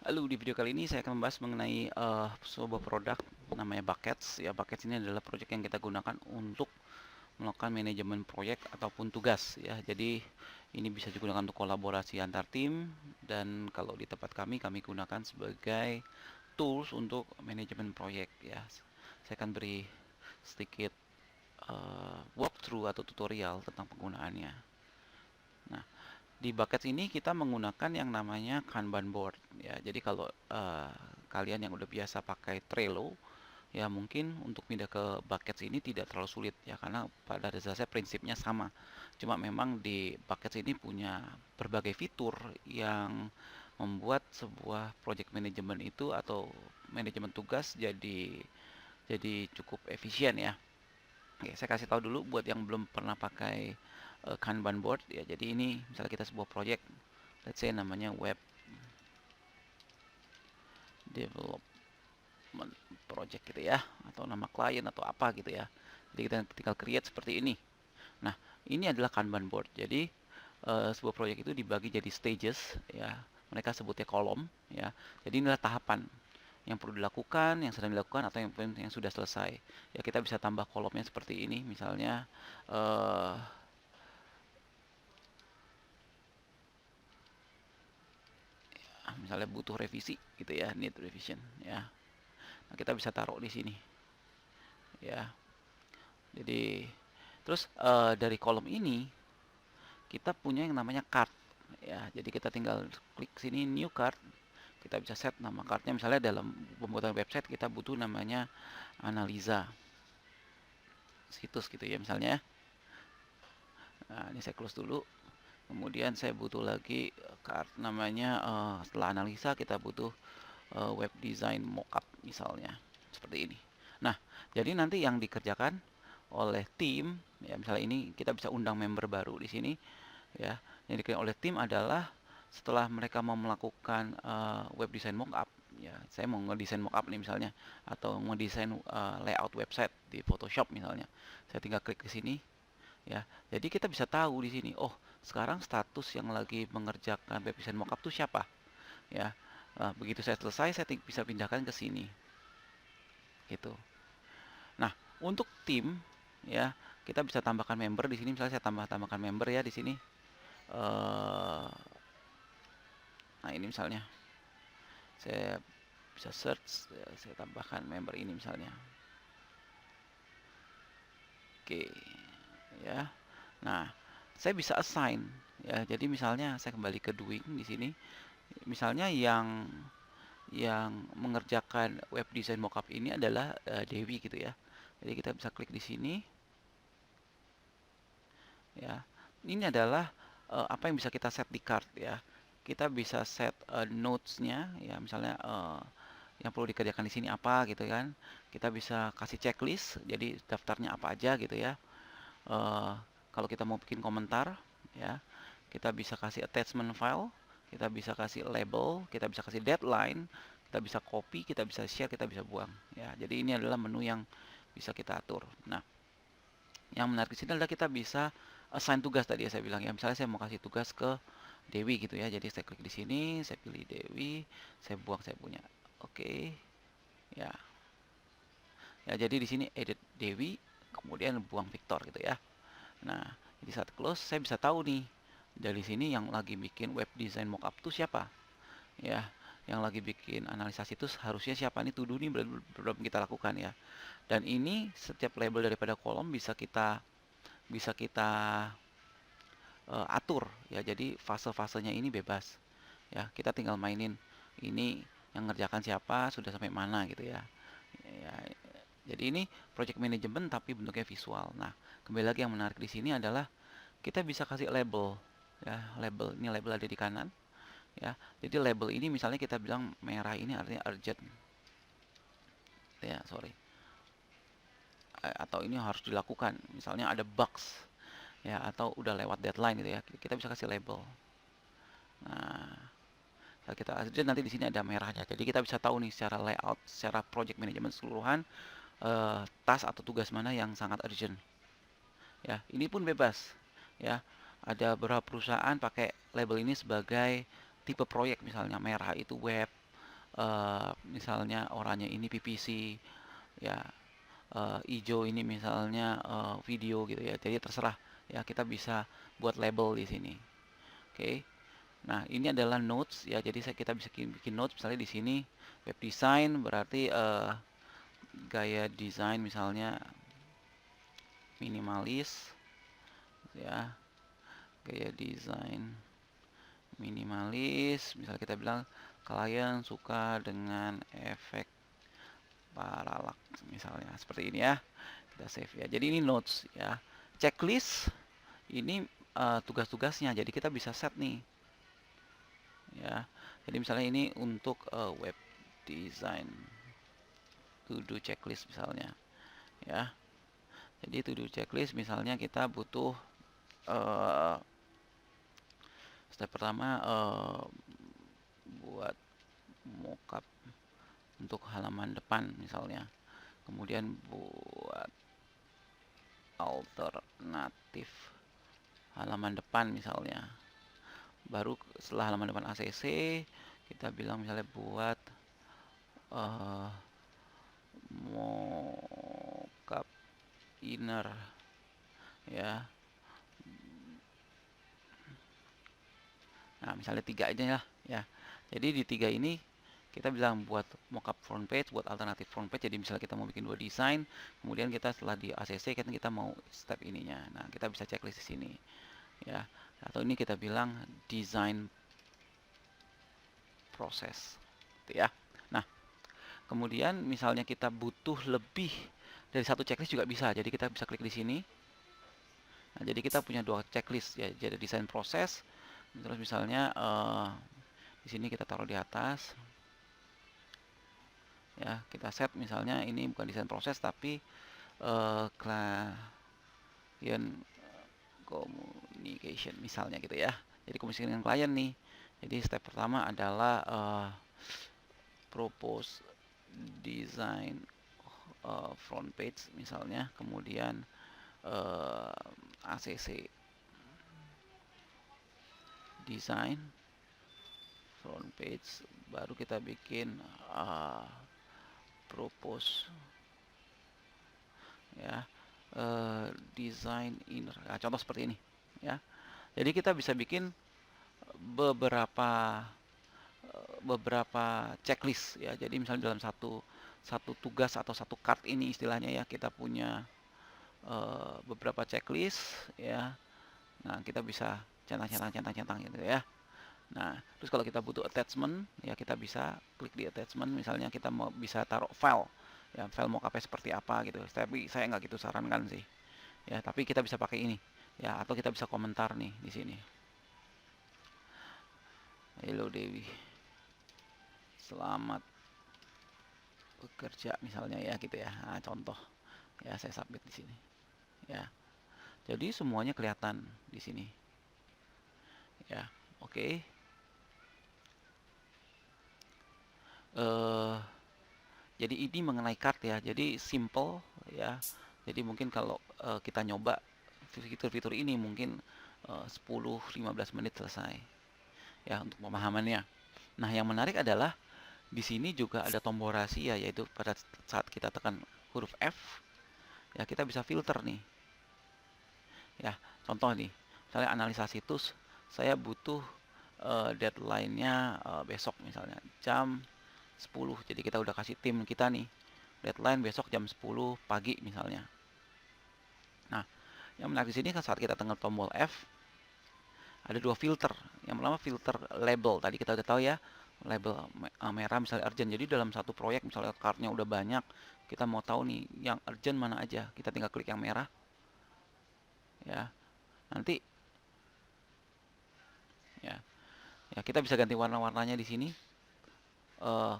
Halo, di video kali ini saya akan membahas mengenai sebuah produk namanya Buckets. Ya, Buckets ini adalah proyek yang kita gunakan untuk melakukan manajemen proyek ataupun tugas. Ya, jadi ini bisa digunakan untuk kolaborasi antar tim dan kalau di tempat kami gunakan sebagai tools untuk manajemen proyek. Ya, saya akan beri sedikit walkthrough atau tutorial tentang penggunaannya. Nah, di Buckets ini kita menggunakan yang namanya Kanban board ya. Jadi kalau kalian yang udah biasa pakai Trello ya mungkin untuk pindah ke Buckets ini tidak terlalu sulit ya karena pada dasarnya prinsipnya sama. Cuma memang di Buckets ini punya berbagai fitur yang membuat sebuah project management itu atau manajemen tugas jadi cukup efisien ya. Oke, saya kasih tahu dulu buat yang belum pernah pakai Kanban board ya. Jadi ini misalnya kita sebuah project, let's say namanya web development project gitu ya, atau nama klien atau apa gitu ya. Jadi kita tinggal create seperti ini. Nah, ini adalah Kanban board. Jadi sebuah project itu dibagi jadi stages ya. Mereka sebutnya kolom ya. Jadi inilah tahapan yang perlu dilakukan, yang sedang dilakukan atau yang sudah selesai. Ya kita bisa tambah kolomnya seperti ini, misalnya eh, misalnya butuh revisi gitu ya, need revision ya. Nah, kita bisa taruh di sini ya. Jadi terus dari kolom ini kita punya yang namanya card ya. Jadi kita tinggal klik sini new card. Kita bisa set nama cardnya, misalnya dalam pembuatan website kita butuh namanya analisa situs gitu ya misalnya. Nah, ini saya close dulu. Kemudian saya butuh lagi card namanya setelah analisa kita butuh web design mockup misalnya seperti ini. Nah, jadi nanti yang dikerjakan oleh tim ya misalnya ini kita bisa undang member baru di sini ya. Yang dikerjakan oleh tim adalah setelah mereka mau melakukan web design mockup ya. Saya mau ngedesain mockup nih misalnya atau ngedesain layout website di Photoshop misalnya. Saya tinggal klik ke sini ya. Jadi kita bisa tahu di sini, oh, sekarang status yang lagi mengerjakan web design mockup itu siapa ya. Begitu saya selesai saya bisa pindahkan ke sini gitu. Nah, untuk tim ya, kita bisa tambahkan member di sini. Misalnya saya tambahkan member ya di sini. Nah, ini misalnya saya bisa search, ya, saya tambahkan member ini misalnya. Oke, ya. Nah, saya bisa assign ya. Jadi misalnya saya kembali ke doing di sini. Misalnya yang mengerjakan web design mockup ini adalah Dewi gitu ya. Jadi kita bisa klik di sini ya. Ini adalah apa yang bisa kita set di card ya. Kita bisa set notes-nya ya, misalnya yang perlu dikerjakan di sini apa gitu kan. Kita bisa kasih checklist, jadi daftarnya apa aja gitu ya. Eh, Kalau kita mau bikin komentar ya, kita bisa kasih attachment file, kita bisa kasih label, kita bisa kasih deadline, kita bisa copy, kita bisa share, kita bisa buang ya. Jadi ini adalah menu yang bisa kita atur. Nah, yang menarik di sini adalah kita bisa assign tugas tadi ya saya bilang ya. Misalnya saya mau kasih tugas ke Dewi gitu ya. Jadi saya klik di sini, saya pilih Dewi, saya buang saya punya. Oke. Ya. Ya, jadi di sini edit Dewi, kemudian buang Victor gitu ya. Nah, di saat close saya bisa tahu nih dari sini yang lagi bikin web design mockup tuh siapa. Ya, yang lagi bikin analisa situs harusnya siapa nih, to do nih belum kita lakukan ya. Dan ini setiap label daripada kolom bisa kita atur ya. Jadi fase-fasenya ini bebas. Ya, kita tinggal mainin ini yang ngerjakan siapa, sudah sampai mana gitu ya. Ya, jadi ini project management tapi bentuknya visual. Nah, kembali lagi yang menarik di sini adalah kita bisa kasih label ya. Label ini, label ada di kanan ya. Jadi label ini misalnya kita bilang merah ini artinya urgent ya, sorry, atau ini harus dilakukan, misalnya ada bugs ya, atau udah lewat deadline gitu ya, kita bisa kasih label. Nah, kita nanti di sini ada merahnya, jadi kita bisa tahu nih secara layout, secara project management keseluruhan task atau tugas mana yang sangat urgent ya. Ini pun bebas ya. Ada beberapa perusahaan pakai label ini sebagai tipe proyek, misalnya merah itu web, misalnya oranye ini PPC, ya, hijau ini misalnya video gitu ya. Jadi terserah ya, kita bisa buat label di sini. Oke. Nah, ini adalah notes ya. Jadi kita bisa bikin notes misalnya di sini web design, berarti gaya desain misalnya minimalis ya. Gaya desain minimalis, misalnya kita bilang klien suka dengan efek paralak misalnya, seperti ini ya. Kita save ya. Jadi ini notes ya. Checklist ini tugas-tugasnya. Jadi kita bisa set nih ya. Jadi misalnya ini untuk web design to do checklist misalnya ya. Jadi to do checklist misalnya kita butuh step pertama buat mockup untuk halaman depan misalnya. Kemudian buat alternatif halaman depan misalnya. Baru setelah halaman depan ACC kita bilang misalnya buat mockup inner ya. Nah, misalnya 3 aja ya. Jadi di 3 ini kita bilang buat mockup front page, buat alternatif front page. Jadi misalnya kita mau bikin 2 desain, kemudian kita setelah di ACC kan kita mau step ininya. Nah, kita bisa checklist di sini ya. Atau ini kita bilang design process gitu ya. Nah, kemudian misalnya kita butuh lebih dari satu checklist juga bisa. Jadi kita bisa klik di sini. Nah, jadi kita punya 2 checklist ya. Jadi design proses. Terus misalnya di sini kita taruh di atas ya, kita set misalnya ini bukan desain proses tapi client communication misalnya gitu ya. Jadi komunikasi dengan klien nih. Jadi step pertama adalah propose design front page misalnya, kemudian ACC design front page, baru kita bikin propose ya, design inner. Nah, contoh seperti ini ya. Jadi kita bisa bikin beberapa checklist ya. Jadi misalnya dalam satu tugas atau satu card ini istilahnya ya, kita punya beberapa checklist ya. Nah, kita bisa centang gitu ya. Nah, terus kalau kita butuh attachment ya, kita bisa klik di attachment. Misalnya kita mau bisa taruh file ya, file mockupnya seperti apa gitu. Tapi saya nggak gitu sarankan sih ya, tapi kita bisa pakai ini ya, atau kita bisa komentar nih di sini. Hello Dewi, selamat bekerja misalnya ya gitu ya. Nah, contoh ya, saya submit di sini ya. Jadi semuanya kelihatan di sini ya. Oke. Jadi ini mengenai card ya. Jadi simple ya. Jadi mungkin kalau kita nyoba fitur-fitur ini mungkin 10-15 menit selesai ya untuk pemahamannya. Nah, yang menarik adalah di sini juga ada tombol rahasia, yaitu pada saat kita tekan huruf F ya, kita bisa filter nih ya. Contoh nih, misalnya analisa situs, saya butuh deadline-nya besok misalnya jam 10. Jadi kita udah kasih tim kita nih deadline besok jam 10 pagi misalnya. Nah, yang menarik di sini kan saat kita tekan tombol F ada 2 filter. Yang pertama filter label. Tadi kita udah tahu ya, label merah misalnya urgent. Jadi dalam satu proyek misalnya cardnya udah banyak, kita mau tahu nih yang urgent mana aja, kita tinggal klik yang merah ya. Nanti ya kita bisa ganti warna-warnanya di sini.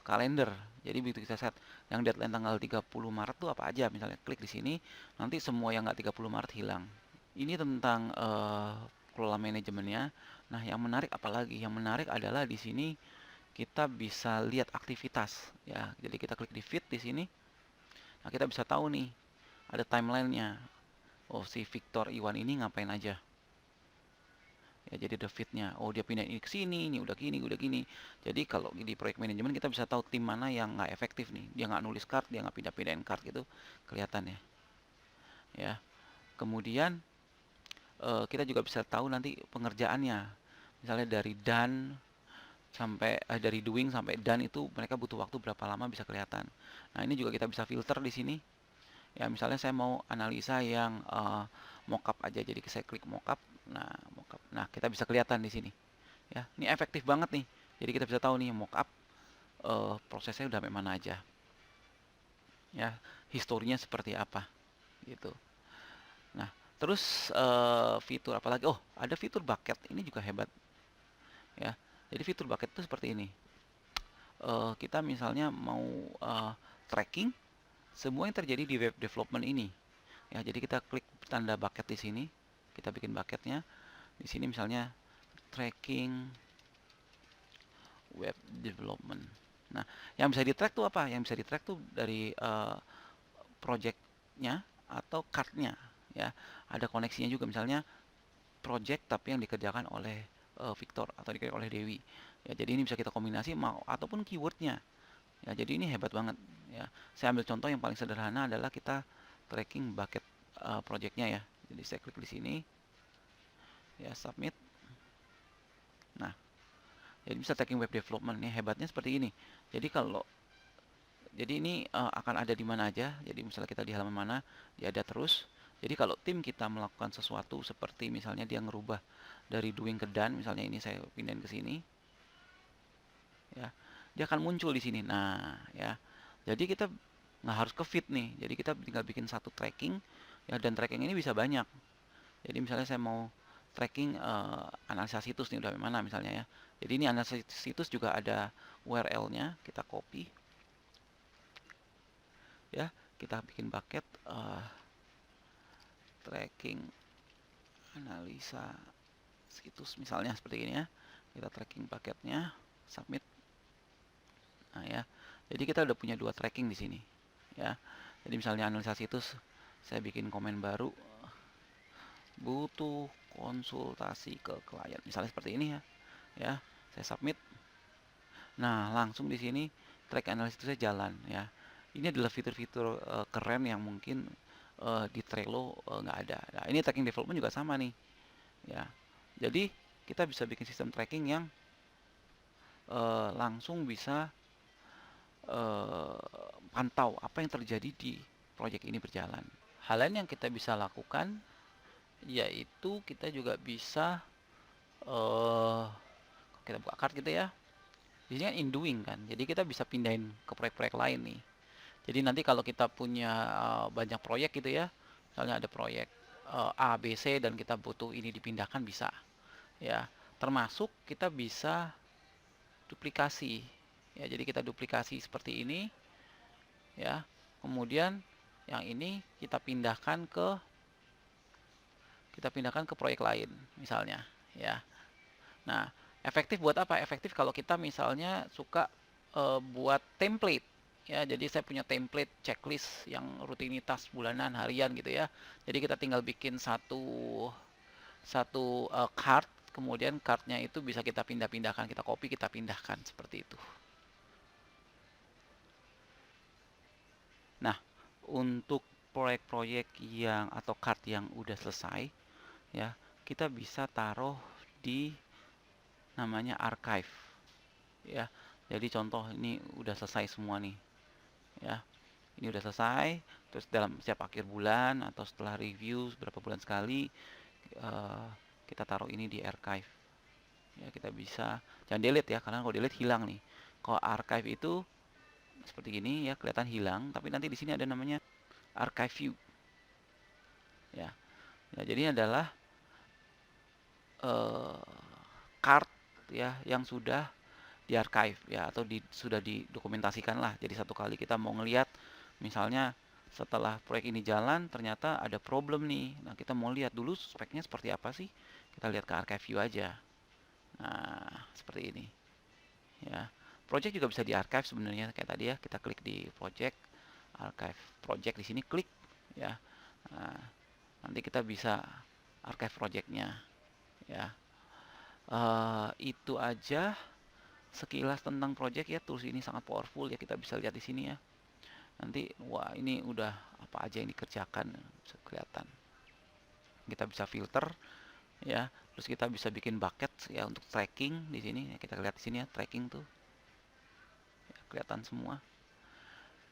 Kalender. Jadi begitu kita set yang deadline tanggal 30 Maret tuh apa aja, misalnya klik di sini, nanti semua yang nggak 30 Maret hilang. Ini tentang kelola manajemennya. Nah, yang menarik apalagi? Yang menarik adalah di sini kita bisa lihat aktivitas ya. Jadi kita klik di feed di sini. Nah, kita bisa tahu nih ada timelinenya. Oh, si Victor Iwan ini ngapain aja Ya, jadi ada fitnya. Oh, dia pindah ini ke sini, ini udah gini, udah gini. Jadi kalau di project manajemen kita bisa tahu tim mana yang nggak efektif nih. Dia nggak nulis card, dia nggak pindah-pindahin card gitu, kelihatan ya. Ya. Kemudian kita juga bisa tahu nanti pengerjaannya. Misalnya dari done sampai dari doing sampai done itu mereka butuh waktu berapa lama bisa kelihatan. Nah, ini juga kita bisa filter di sini. Ya, misalnya saya mau analisa yang mockup aja, jadi saya klik mockup. Nah, mockup. Nah, kita bisa kelihatan di sini. Ya, ini efektif banget nih. Jadi kita bisa tahu nih mockup prosesnya udah sampai mana aja. Ya, historinya seperti apa gitu. Nah, terus fitur apa lagi? Oh, ada fitur bucket. Ini juga hebat ya. Jadi fitur bucket itu seperti ini. Kita misalnya mau tracking semua yang terjadi di web development ini. Ya, jadi kita klik tanda bucket di sini. Kita bikin bucketnya. Di sini misalnya tracking web development. Nah, yang bisa di-track tuh apa? Yang bisa di-track tuh dari project-nya atau card-nya ya. Ada koneksinya juga misalnya project tapi yang dikerjakan oleh Victor atau dikerjakan oleh Dewi. Ya, jadi ini bisa kita kombinasi mau ataupun keywordnya. Ya, jadi ini hebat banget ya. Saya ambil contoh yang paling sederhana adalah kita tracking bucket project-nya ya. Jadi saya klik di sini ya, submit. Nah, jadi bisa tracking web development nih, hebatnya seperti ini. Jadi ini akan ada di mana aja. Jadi misalnya kita di halaman mana, dia ada terus. Jadi kalau tim kita melakukan sesuatu seperti misalnya dia ngerubah dari doing ke done, misalnya ini saya pindahin ke sini, ya, dia akan muncul di sini. Nah, ya, jadi kita nggak harus ke feed nih. Jadi kita tinggal bikin satu tracking, ya, dan tracking ini bisa banyak. Jadi misalnya saya mau tracking analisa situs nih udah mana misalnya ya. Jadi ini analisa situs juga ada URL-nya, kita copy, ya, kita bikin bucket tracking analisa situs misalnya seperti ini ya. Kita tracking paketnya, submit. Nah ya, jadi kita udah punya dua tracking di sini ya. Jadi misalnya analisa situs, saya bikin komen baru, butuh konsultasi ke klien misalnya seperti ini ya. Ya, saya submit. Nah, langsung di sini track analisisnya jalan ya. Ini adalah fitur-fitur keren yang mungkin di Trello nggak ada. Nah, ini tracking development juga sama nih ya. Jadi kita bisa bikin sistem tracking yang langsung bisa pantau apa yang terjadi di proyek ini berjalan. Hal lain yang kita bisa lakukan yaitu kita juga bisa kita buka card gitu ya. Di sini kan in doing kan, jadi kita bisa pindahin ke proyek-proyek lain nih. Jadi nanti kalau kita punya banyak proyek gitu ya, misalnya ada proyek A, B, C dan kita butuh ini dipindahkan bisa ya. Termasuk kita bisa duplikasi ya, jadi kita duplikasi seperti ini ya, kemudian yang ini kita pindahkan ke proyek lain misalnya ya. Nah, efektif buat apa? Efektif kalau kita misalnya suka buat template ya. Jadi saya punya template checklist yang rutinitas bulanan, harian gitu ya. Jadi kita tinggal bikin satu card, kemudian cardnya itu bisa kita pindah-pindahkan, kita copy, kita pindahkan seperti itu. Nah, untuk proyek-proyek yang atau card yang udah selesai ya, kita bisa taruh di namanya archive ya. Jadi contoh ini udah selesai semua nih ya. Ini udah selesai, terus dalam setiap akhir bulan atau setelah review beberapa bulan sekali kita taruh ini di archive. Ya, kita bisa jangan delete ya, karena kalau delete hilang nih. Kalau archive itu seperti gini ya, kelihatan hilang, tapi nanti di sini ada namanya archive view. Ya. Ya, jadi adalah card ya yang sudah di archive ya, atau sudah didokumentasikan lah. Jadi satu kali kita mau ngelihat misalnya setelah proyek ini jalan ternyata ada problem nih. Nah, kita mau lihat dulu speknya seperti apa sih. Kita lihat ke archive view aja. Nah, seperti ini. Ya. Project juga bisa di archive sebenarnya kayak tadi ya. Kita klik di project, archive project di sini klik ya. Nah, nanti kita bisa archive projectnya ya. Itu aja sekilas tentang project ya. Tools ini sangat powerful ya, kita bisa lihat di sini ya. Nanti wah ini udah apa aja yang dikerjakan bisa kelihatan. Kita bisa filter ya, terus kita bisa bikin bucket ya untuk tracking di sini ya, kita lihat di sini ya, tracking tuh ya, kelihatan semua.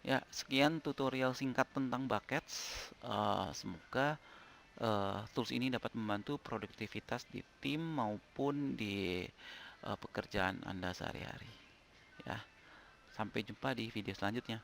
Ya, sekian tutorial singkat tentang buckets. Semoga tools ini dapat membantu produktivitas di tim maupun di pekerjaan Anda sehari-hari. Ya, sampai jumpa di video selanjutnya.